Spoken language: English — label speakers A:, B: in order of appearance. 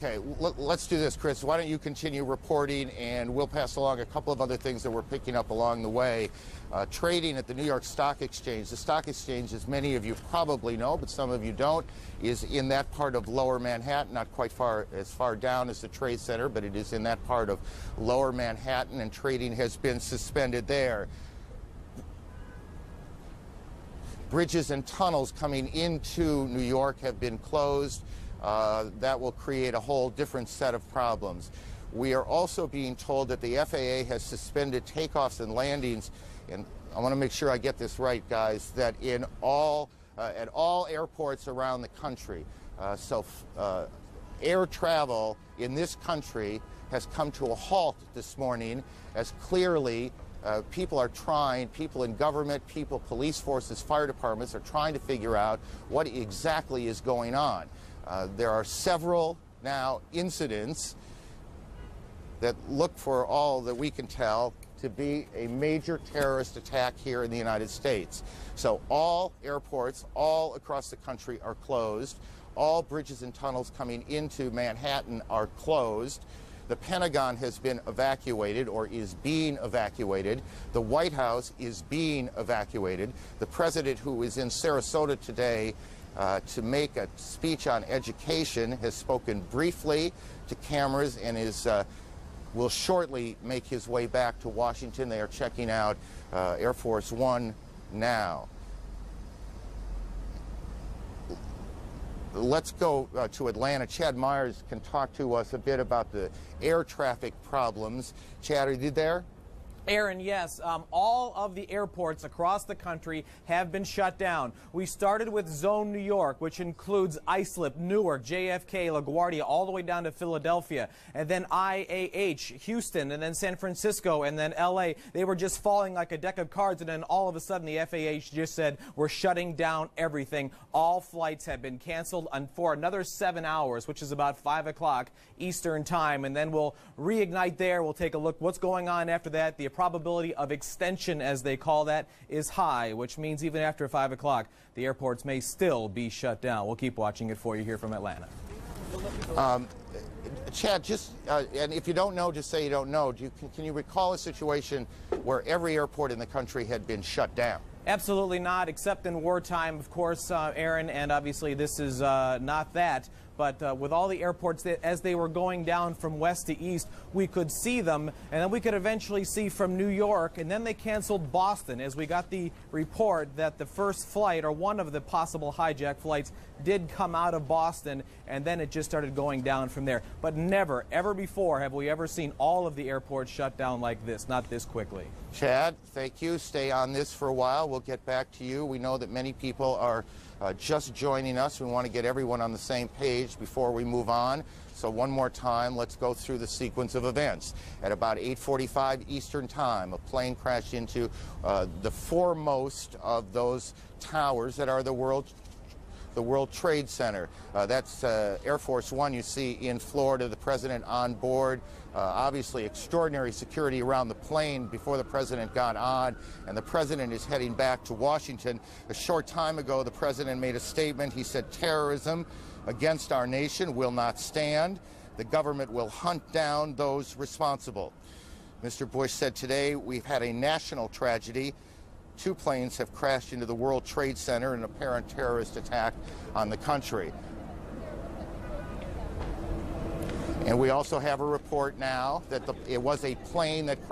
A: Okay, let's do this, Chris. Why don't you continue reporting, and we'll pass along a couple of other things that we're picking up along the way. Trading at the New York Stock Exchange. The stock exchange, as many of you probably know, but some of you don't, is in that part of Lower Manhattan, not quite as far down as the Trade Center, but it is in that part of Lower Manhattan, and trading has been suspended there. Bridges and tunnels coming into New York have been closed. That will create a whole different set of problems. We are also being told that the FAA has suspended takeoffs and landings, and I want to make sure I get this right, guys, that in at all airports around the country. Air travel in this country has come to a halt this morning, as clearly people in government, police forces, fire departments are trying to figure out what exactly is going on. There are several now incidents that look, for all that we can tell, to be a major terrorist attack here in the United States. So all airports all across the country are closed. All bridges and tunnels coming into Manhattan are closed. The Pentagon has been evacuated, or is being evacuated. The White House is being evacuated. The president, who is in Sarasota today to make a speech on education, has spoken briefly to cameras and will shortly make his way back to Washington. They are checking out Air Force One now. Let's go to Atlanta. Chad Myers can talk to us a bit about the air traffic problems. Chad, are you there?
B: Aaron, yes. All of the airports across the country have been shut down. We started with Zone New York, which includes Islip, Newark, JFK, LaGuardia, all the way down to Philadelphia, and then IAH, Houston, and then San Francisco, and then LA. They were just falling like a deck of cards, and then all of a sudden the FAA just said, we're shutting down everything. All flights have been canceled for another 7 hours, which is about 5 o'clock Eastern time, and then we'll reignite there. We'll take a look what's going on after that. The probability of extension, as they call that, is high, which means even after 5 o'clock, the airports may still be shut down. We'll keep watching it for you here from Atlanta.
A: Chad, and if you don't know, just say you don't know. Can you recall a situation where every airport in the country had been shut down?
B: Absolutely not, except in wartime, of course, Aaron, and obviously this is not that. But with all the airports, as they were going down from west to east, we could see them, and then we could eventually see from New York, and then they canceled Boston, as we got the report that the first flight, or one of the possible hijack flights, did come out of Boston, and then it just started going down from there. But never, ever before have we ever seen all of the airports shut down like this, not this quickly.
A: Chad, thank you. Stay on this for a while. We'll get back to you. We know that many people are just joining us. We want to get everyone on the same page before we move on. So one more time, let's go through the sequence of events. At about 8:45 Eastern Time, a plane crashed into the foremost of those towers that are the World Trade Center. That's Air Force One you see in Florida, the president on board. Obviously extraordinary security around the plane before the president got on, and the president is heading back to Washington. A short time ago, the president made a statement. He said, terrorism against our nation will not stand. The government will hunt down those responsible. Mr. Bush said today, we've had a national tragedy. 2 planes have crashed into the World Trade Center in an apparent terrorist attack on the country. And we also have a report now that it was a plane that crashed.